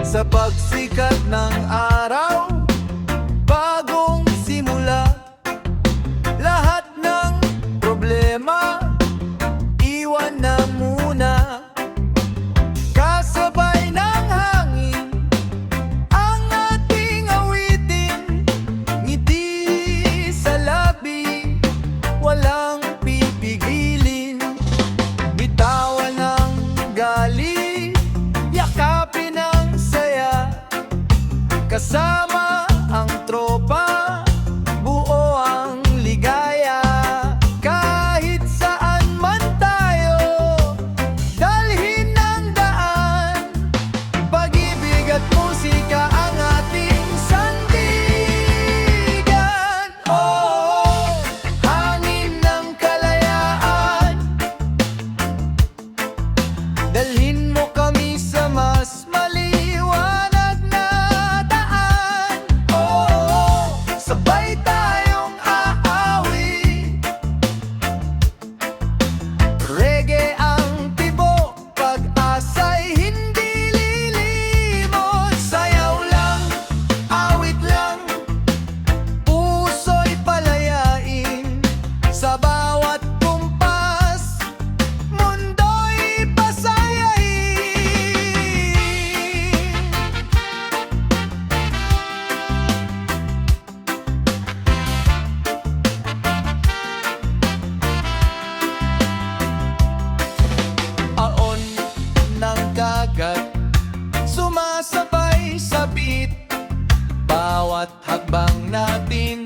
Sa pagsikat ng araw, bagong simula. Lahat ng problema, iwan na muna. Kasabay ng hangin, ang ating awitin. Ngiti sa labi, walang pipigilin. Bitawan ng galit, yakapin ang saya. Kasama ang tropa, buo ang ligaya. Kahit saan man tayo, dalhin ng daan. Pag-ibig at musika ang ating sandigan. Oh, hangin ng kalayaan, dalhin mo kami sa mas maliwanag na daan. Oh, sabay tayong aawi. Reggae ang tibok, pag-asa'y hindi lilimot. Sayaw lang, awit lang, puso'y palayain. Sa bawat kumpas, mundo'y pasayahin. Aon ng kagat, sumasabay sa beat. Bawat hakbang natin